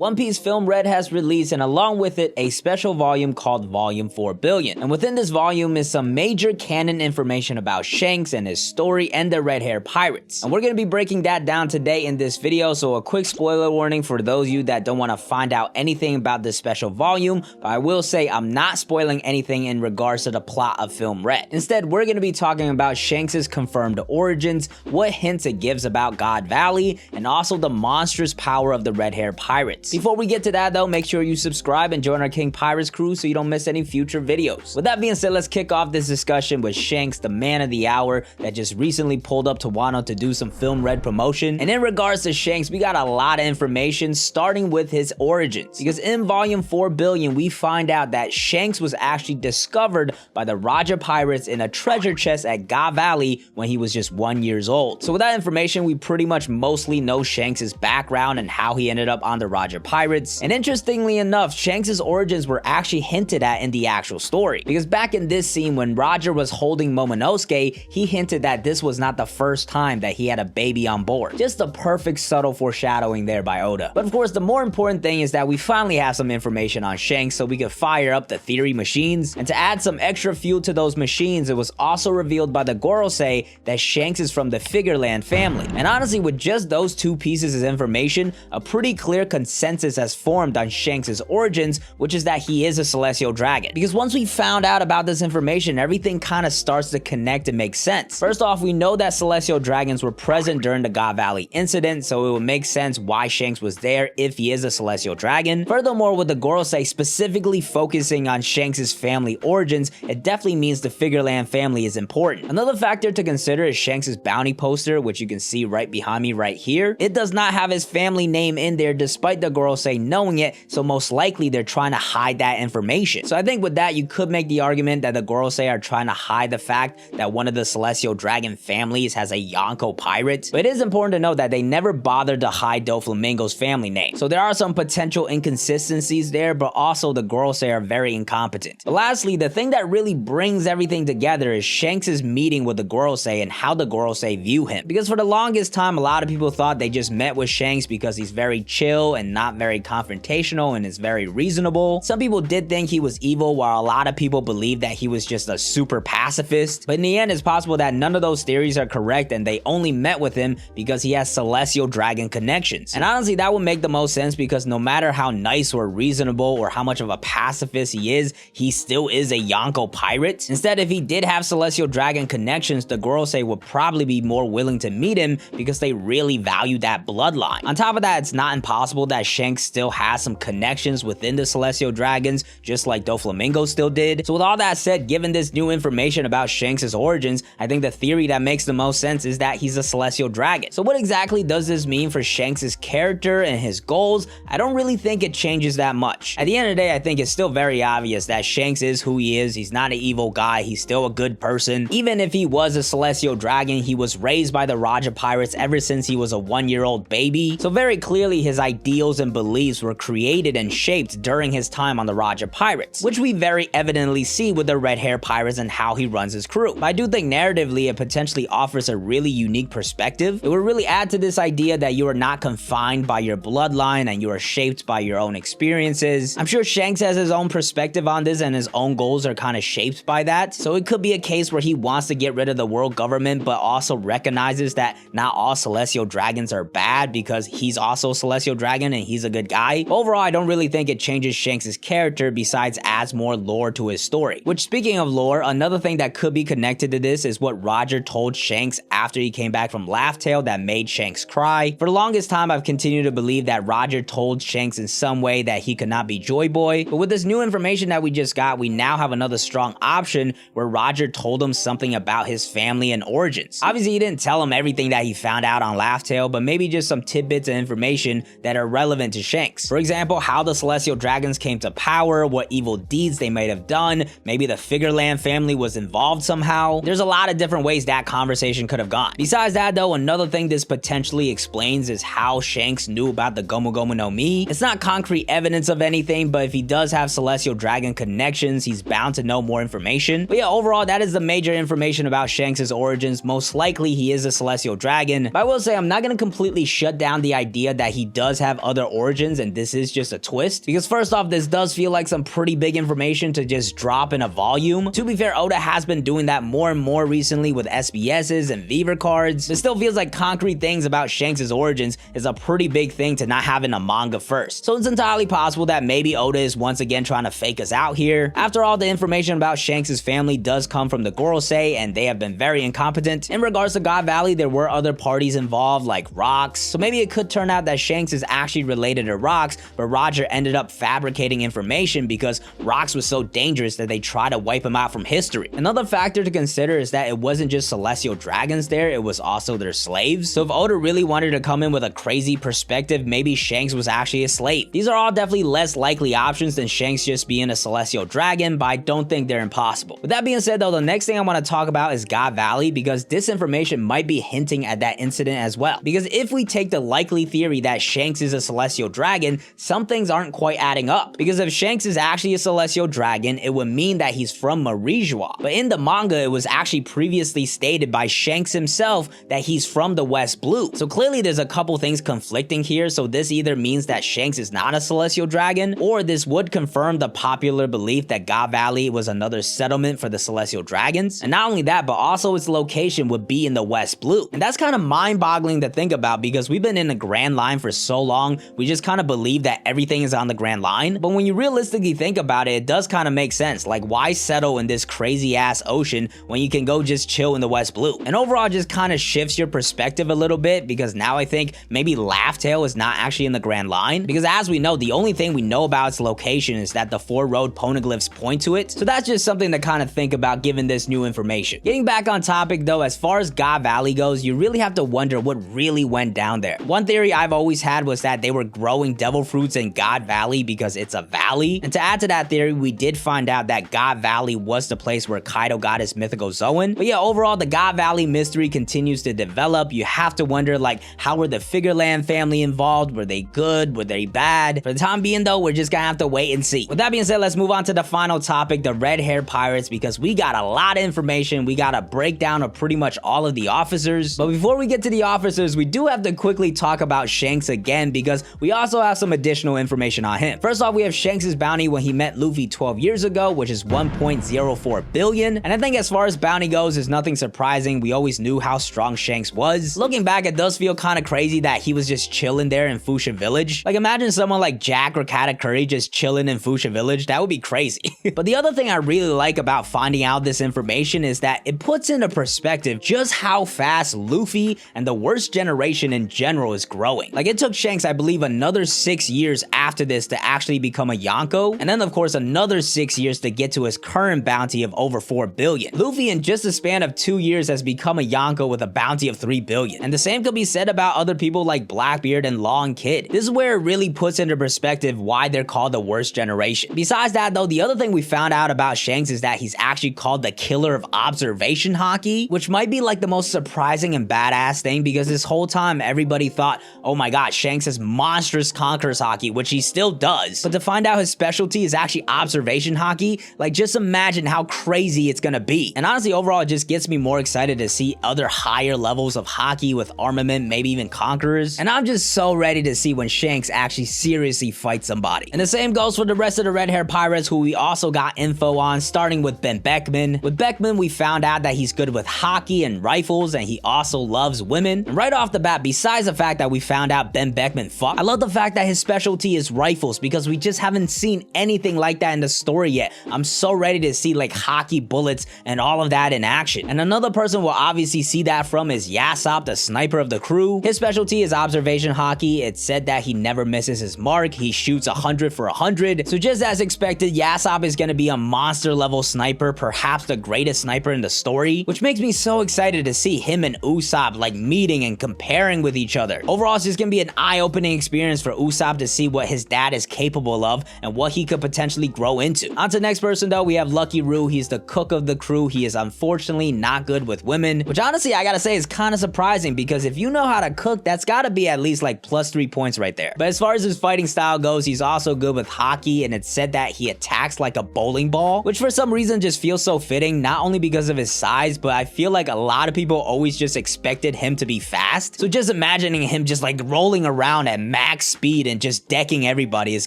One Piece Film Red has released, and along with it, a special volume called Volume 4 Billion. And within this volume is some major canon information about Shanks and his story and the red hair pirates. And we're going to be breaking that down today in this video, so a quick spoiler warning for those of you that don't want to find out anything about this special volume, but I will say I'm not spoiling anything in regards to the plot of Film Red. Instead, we're going to be talking about Shanks' confirmed origins, what hints it gives about God Valley, and also the monstrous power of the red hair pirates. Before we get to that though, make sure you subscribe and join our King Pirates crew so you don't miss any future videos. With that being said, let's kick off this discussion with Shanks, the man of the hour that just recently pulled up to Wano to do some Film Red promotion. And in regards to Shanks, we got a lot of information starting with his origins. Because in Volume 4 Billion, we find out that Shanks was actually discovered by the Roger Pirates in a treasure chest at God Valley when he was just 1 year old. So with that information, we pretty much mostly know Shanks' background and how he ended up on the Roger Pirates. And interestingly enough, Shanks' origins were actually hinted at in the actual story. Because back in this scene when Roger was holding Momonosuke, he hinted that this was not the first time that he had a baby on board. Just a perfect subtle foreshadowing there by Oda. But of course, the more important thing is that we finally have some information on Shanks so we could fire up the theory machines. And to add some extra fuel to those machines, it was also revealed by the Gorosei that Shanks is from the Figureland family. And honestly, with just those two pieces of information, a pretty clear consensus has formed on Shanks' origins, which is that he is a celestial dragon. Because once we found out about this information, everything kind of starts to connect and make sense. First off, we know that celestial dragons were present during the God Valley incident, so it would make sense why Shanks was there if he is a celestial dragon. Furthermore, with the Gorosei specifically focusing on Shanks' family origins, it definitely means the Figureland family is important. Another factor to consider is Shanks' bounty poster, which you can see right behind me right here. It does not have his family name in there despite the Gorosei knowing it, so most likely they're trying to hide that information. So I think with that, you could make the argument that the Gorosei are trying to hide the fact that one of the celestial dragon families has a Yonko pirate. But it is important to note that they never bothered to hide Doflamingo's family name. So there are some potential inconsistencies there, but also the Gorosei are very incompetent. But lastly, the thing that really brings everything together is Shanks' meeting with the Gorosei and how the Gorosei view him. Because for the longest time, a lot of people thought they just met with Shanks because he's very chill and not very confrontational and is very reasonable. Some people did think he was evil, while a lot of people believed that he was just a super pacifist. But in the end, it's possible that none of those theories are correct and they only met with him because he has celestial dragon connections. And honestly, that would make the most sense because no matter how nice or reasonable or how much of a pacifist he still is a Yonko pirate. Instead, if he did have celestial dragon connections, the Gorosei would probably be more willing to meet him because they really value that bloodline. On top of that, it's not impossible that Shanks still has some connections within the celestial dragons, just like Doflamingo still did. So with all that said, given this new information about Shanks' origins, I think the theory that makes the most sense is that he's a celestial dragon. So what exactly does this mean for Shanks' character and his goals? I don't really think it changes that much. At the end of the day, I think it's still very obvious that Shanks is who he is. He's not an evil guy. He's still a good person. Even if he was a celestial dragon, he was raised by the Roger Pirates ever since he was a 1 year old baby. So very clearly his ideals and beliefs were created and shaped during his time on the Roger Pirates, which we very evidently see with the red hair pirates and how he runs his crew. But I do think narratively it potentially offers a really unique perspective. It would really add to this idea that you are not confined by your bloodline and you are shaped by your own experiences. I'm sure Shanks has his own perspective on this and his own goals are kind of shaped by that. So it could be a case where he wants to get rid of the world government but also recognizes that not all celestial dragons are bad because he's also a celestial dragon and he's a good guy. Overall, I don't really think it changes Shanks' character besides adds more lore to his story. Which, speaking of lore, another thing that could be connected to this is what Roger told Shanks after he came back from Laugh Tale that made Shanks cry. For the longest time, I've continued to believe that Roger told Shanks in some way that he could not be Joy Boy, but with this new information that we just got, we now have another strong option where Roger told him something about his family and origins. Obviously, he didn't tell him everything that he found out on Laugh Tale, but maybe just some tidbits of information that are relevant to Shanks. For example, how the celestial dragons came to power, what evil deeds they might have done, maybe the Figureland family was involved somehow. There's a lot of different ways that conversation could have gone. Besides that though, another thing this potentially explains is how Shanks knew about the Gomu Gomu no Mi. It's not concrete evidence of anything, but if he does have celestial dragon connections, he's bound to know more information. But yeah, overall, that is the major information about Shanks' origins. Most likely he is a celestial dragon, but I will say I'm not going to completely shut down the idea that he does have other origins and this is just a twist? Because first off, this does feel like some pretty big information to just drop in a volume. To be fair, Oda has been doing that more and more recently with SBSs and Viver cards. It still feels like concrete things about Shanks' origins is a pretty big thing to not have in a manga first. So it's entirely possible that maybe Oda is once again trying to fake us out here. After all, the information about Shanks' family does come from the Gorosei, and they have been very incompetent. In regards to God Valley, there were other parties involved like Rocks, so maybe it could turn out that Shanks is actually related to Rocks, but Roger ended up fabricating information because Rocks was so dangerous that they tried to wipe him out from history. Another factor to consider is that it wasn't just celestial dragons there, it was also their slaves. So if Oda really wanted to come in with a crazy perspective, maybe Shanks was actually a slave. These are all definitely less likely options than Shanks just being a celestial dragon, but I don't think they're impossible. With that being said though, the next thing I want to talk about is God Valley, because this information might be hinting at that incident as well. Because if we take the likely theory that Shanks is a celestial dragon, some things aren't quite adding up. Because if Shanks is actually a celestial dragon, it would mean that he's from Marijois. But in the manga, it was actually previously stated by Shanks himself that he's from the West Blue. So clearly there's a couple things conflicting here, so this either means that Shanks is not a celestial dragon, or this would confirm the popular belief that God Valley was another settlement for the celestial dragons. And not only that, but also its location would be in the West Blue. And that's kind of mind-boggling to think about, because we've been in the Grand Line for so long, we just kind of believe that everything is on the Grand Line. But when you realistically think about it, it does kind of make sense. Like, why settle in this crazy ass ocean when you can go just chill in the West Blue? And overall, it just kind of shifts your perspective a little bit, because now I think maybe Laugh Tale is not actually in the Grand Line, because as we know, the only thing we know about its location is that the 4 road poneglyphs point to it. So that's just something to kind of think about given this new information. Getting back on topic though, as far as God Valley goes, you really have to wonder what really went down there. One theory I've always had was that they were growing devil fruits in God Valley because it's a valley. And to add to that theory, we did find out that God Valley was the place where Kaido got his mythical Zoan. But yeah, overall, the God Valley mystery continues to develop. You have to wonder, like, how were the Figureland family involved? Were they good? Were they bad? For the time being though, we're just gonna have to wait and see. With that being said, let's move on to the final topic, the red hair pirates, because we got a lot of information. We got a breakdown of pretty much all of the officers. But before we get to the officers, we do have to quickly talk about Shanks again, because we also have some additional information on him. First off, we have Shanks' bounty when he met Luffy 12 years ago, which is 1.04 billion. And I think as far as bounty goes, there's nothing surprising. We always knew how strong Shanks was. Looking back, it does feel kind of crazy that he was just chilling there in Fuchsia Village. Like, imagine someone like Jack or Katakuri just chilling in Fuchsia Village. That would be crazy. But the other thing I really like about finding out this information is that it puts into perspective just how fast Luffy and the worst generation in general is growing. Like, it took Shanks, I believe, another 6 years after this to actually become a Yonko, and then of course another 6 years to get to his current bounty of over 4 billion. Luffy in just a span of 2 years has become a Yonko with a bounty of 3 billion. And the same could be said about other people like Blackbeard and Law and Kid. This is where it really puts into perspective why they're called the worst generation. Besides that though, the other thing we found out about Shanks is that he's actually called the killer of observation haki, which might be like the most surprising and badass thing, because this whole time everybody thought, oh my god, Shanks has monstrous conquerors haki, which he still does. But to find out his specialty is actually observation haki, like, just imagine how crazy it's gonna be. And honestly, overall, it just gets me more excited to see other higher levels of haki with armament, maybe even conquerors. And I'm just so ready to see when Shanks actually seriously fights somebody. And the same goes for the rest of the red hair pirates, who we also got info on, starting with Ben Beckman. With Beckman, we found out that he's good with hockey and rifles, and he also loves women. And right off the bat, besides the fact that we found out Ben Beckman fucked, I love the fact that his specialty is rifles, because we just haven't seen anything like that in the story yet. I'm so ready to see like hockey bullets and all of that in action. And another person we'll obviously see that from is Yasop, the sniper of the crew. His specialty is observation hockey. It's said that he never misses his mark. He shoots 100 for 100. So just as expected, Yasop is going to be a monster level sniper, perhaps the greatest sniper in the story, which makes me so excited to see him and Usopp like meeting and comparing with each other. Overall, it's just going to be an eye-opening experience for Usopp to see what his dad is capable of and what he could potentially grow into. On to the next person though, we have Lucky Roo. He's the cook of the crew. He is unfortunately not good with women, which honestly I gotta say is kind of surprising, because if you know how to cook, that's gotta be at least like +3 points right there. But as far as his fighting style goes, he's also good with hockey, and it's said that he attacks like a bowling ball, which for some reason just feels so fitting, not only because of his size, but I feel like a lot of people always just expected him to be fast. So just imagining him just like rolling around at max speed and just decking everybody is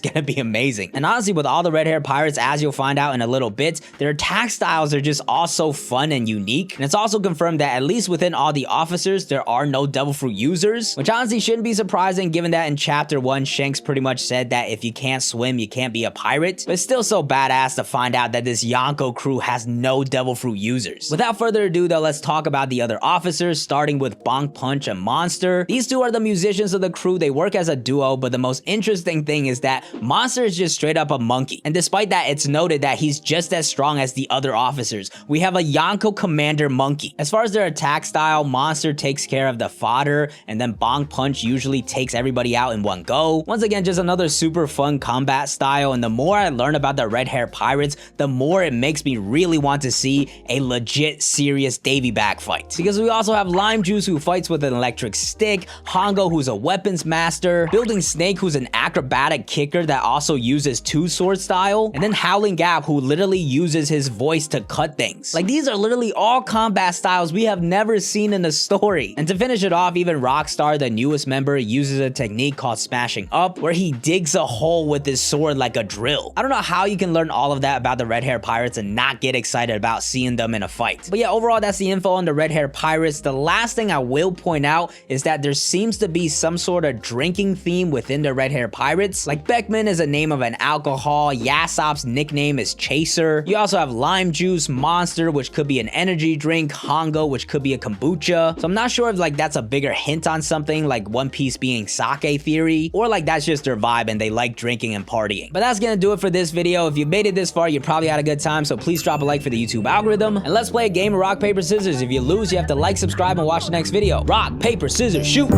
gonna be amazing. And honestly, with all the red hair pirates, as you'll find out in a little bit, their attack styles are just all so fun and unique. And it's also confirmed that at least within all the officers, there are no devil fruit users, which honestly shouldn't be surprising given that in chapter 1, Shanks pretty much said that if you can't swim, you can't be a pirate. But it's still so badass to find out that this Yonko crew has no devil fruit users. Without further ado though, let's talk about the other officers, starting with Bonk Punch and Monster. These two are the musicians of the crew. They work as a duo, but the most interesting thing is that Monster is just straight up a monkey. And despite that, it's noted that he's just as strong as the other officers. We have a Yonko commander monkey. As far as their attack style, Monster takes care of the fodder, and then Bonk Punch usually takes everybody out in one go. Once again, just another super fun combat style, and the more I learn about the red hair pirates, the more it makes me really want to see a legit serious Davy back fight. Because we also have Lime Juice, who fights with an electric stick, Hongo, who's a weapons master, Building Snake, who's an acrobatic kicker that also uses two sword style, and then Howling Gap, who literally uses his voice to cut things. Like, these are literally all combat styles we have never seen in the story. And to finish it off, even Rockstar, the newest member, uses a technique called smashing up, where he digs a hole with his sword like a drill. I don't know how you can learn all of that about the red hair pirates and not get excited about seeing them in a fight. But yeah, overall, that's the info on the red hair pirates. The last thing I will point out is that there seems to be some sort of drinking theme within the red hair pirates. Like, Beckman is a name of an alcohol, Yasop's nickname is Chaser. You also have Lime Juice, Monster, which could be an energy drink, Hongo, which could be a kombucha. So I'm not sure if like that's a bigger hint on something like One Piece being sake theory, or like that's just their vibe and they like drinking and partying. But that's gonna do it for this video. If you made it this far, you probably had a good time, so please drop a like for the YouTube algorithm, and let's play a game of rock, paper, scissors. If you lose, you have to like, subscribe, and watch the next video. Rock, paper, scissors, shoot!